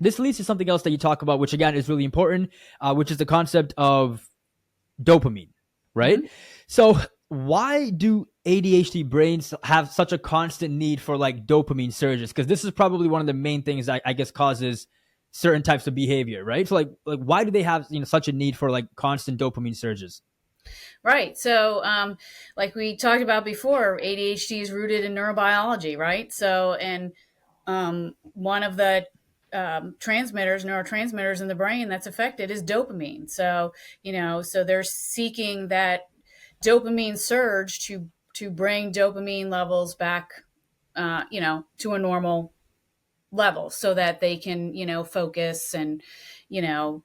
this leads to something else that you talk about, which again is really important, which is the concept of dopamine, right? Mhm. So why do ADHD brains have such a constant need for like dopamine surges? Because this is probably one of the main things I guess causes certain types of behavior, right? So like why do they have such a need for like constant dopamine surges? Right. So, like we talked about before, ADHD is rooted in neurobiology, right? So, and one of the neurotransmitters in the brain that's affected is dopamine. So, so they're seeking that dopamine surge to bring dopamine levels back, to a normal level so that they can focus and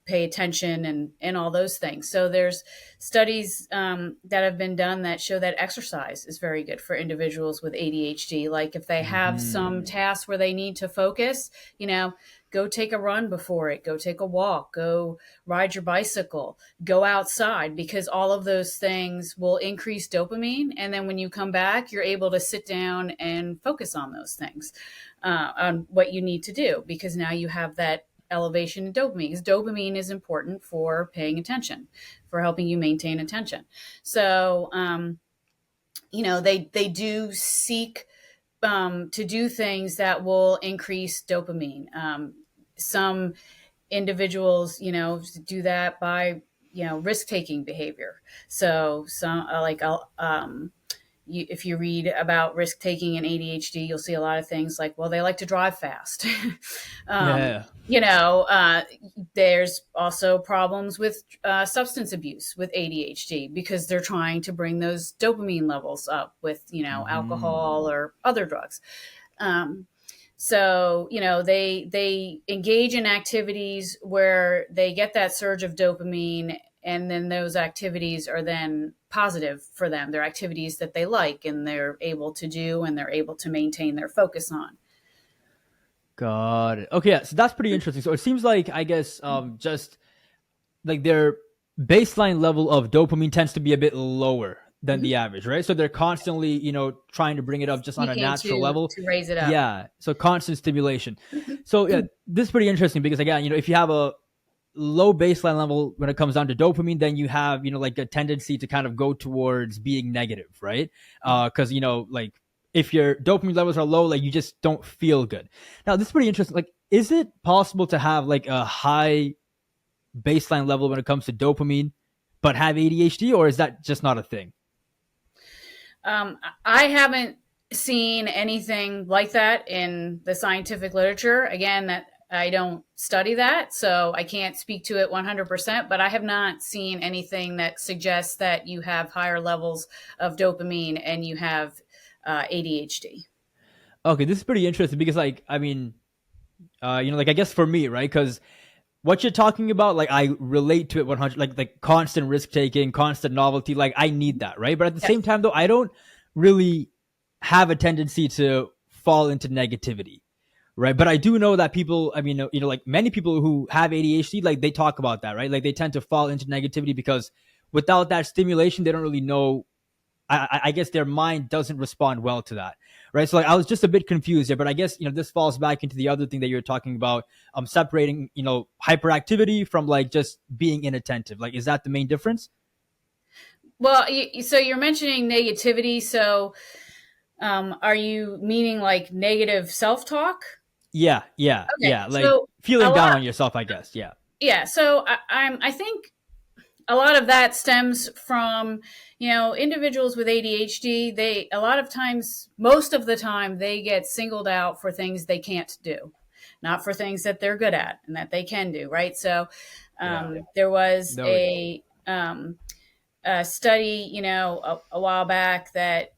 pay attention and all those things. So there's studies that have been done that show that exercise is very good for individuals with ADHD. Like if they have some Hmm. tasks where they need to focus, go take a run before it, go take a walk, go ride your bicycle, go outside, because all of those things will increase dopamine, and then when you come back you're able to sit down and focus on those things, on what you need to do, because now you have that elevation in dopamine, because dopamine is important for paying attention, for helping you maintain attention. So they do seek to do things that will increase dopamine. Some individuals do that by risk taking behavior. So some if you read about risk taking in ADHD, you'll see a lot of things like, well, they like to drive fast. um, Yeah. you know, uh, there's also problems with substance abuse with ADHD, because they're trying to bring those dopamine levels up with, Hmm. alcohol or other drugs. Um, so, they engage in activities where they get that surge of dopamine, and then those activities are then positive for them. They're activities that they like and they're able to do and they're able to maintain their focus on. Got it. Okay, yeah, so that's pretty interesting. So it seems like I guess just like their baseline level of dopamine tends to be a bit lower than Mhm. the average, right? So they're constantly, trying to bring it up just on a Seeking natural to level. to raise it up. Yeah. So constant stimulation. So yeah, this is pretty interesting because again, if you have a low baseline level when it comes down to dopamine, then you have, like a tendency to kind of go towards being negative, right? Cause like if your dopamine levels are low, like you just don't feel good. Now, this is pretty interesting. Like, is it possible to have like a high baseline level when it comes to dopamine, but have ADHD, or is that just not a thing? I haven't seen anything like that in the scientific literature. Again, that I don't study that, so I can't speak to it 100%, but I have not seen anything that suggests that you have higher levels of dopamine and you have ADHD. Okay, this is pretty interesting because, like, I mean, like I guess for me, right? Because what you're talking about, like, I relate to it 100. Like constant risk taking, constant novelty. Like, I need that, right? But at the same Yes. time, though, I don't really have a tendency to fall into negativity, right? But I do know that people, I mean, like many people who have ADHD, like they talk about that, right? Like they tend to fall into negativity because without that stimulation, they don't really know. I guess their mind doesn't respond well to that, right? So like I was just a bit confused there, but I guess this falls back into the other thing that you're talking about, separating hyperactivity from like just being inattentive. Like, is that the main difference? Well, so you're mentioning negativity. So, are you meaning like negative self talk? Yeah, yeah, Okay. yeah. Like So a feeling lot. down on yourself, I guess. Yeah. Yeah. So I think a lot of that stems from individuals with ADHD. They a lot of times, most of the time, they get singled out for things they can't do, not for things that they're good at and that they can do, right? So Yeah. there was There we go. a study a while back that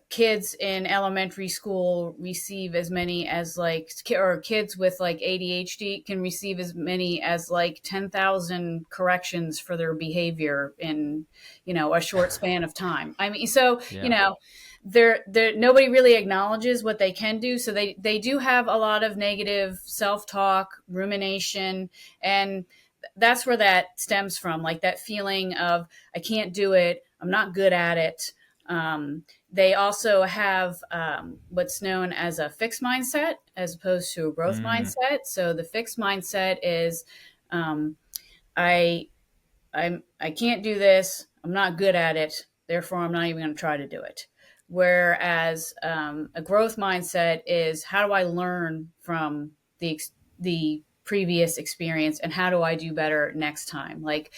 kids in elementary school receive as many as like, or kids with like ADHD can receive as many as like 10,000 corrections for their behavior in a short span of time. I mean, so Yeah. there nobody really acknowledges what they can do, so they do have a lot of negative self-talk, rumination, and that's where that stems from, like that feeling of I can't do it, I'm not good at it, They also have what's known as a fixed mindset as opposed to a growth Mm. mindset. So the fixed mindset is um, I I can't do this. I'm not good at it. Therefore, I'm not even going to try to do it. Whereas a growth mindset is how do I learn from the previous experience and how do I do better next time? Like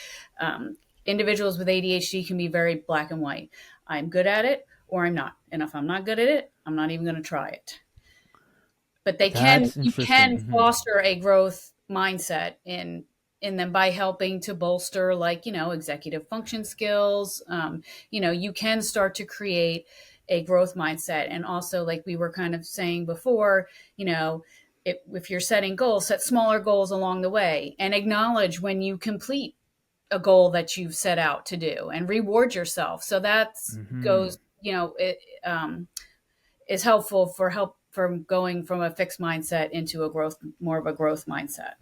individuals with ADHD can be very black and white. I'm good at it or I'm not. And if I'm not good at it, I'm not even going to try it. But That's you interesting. can Hmm. foster a growth mindset in them by helping to bolster, like, executive function skills. You can start to create a growth mindset. And also, like we were kind of saying before, if you're setting goals, set smaller goals along the way and acknowledge when you complete a goal that you've set out to do and reward yourself. So that Hmm. goes, it is helpful for going from a fixed mindset into more of a growth mindset.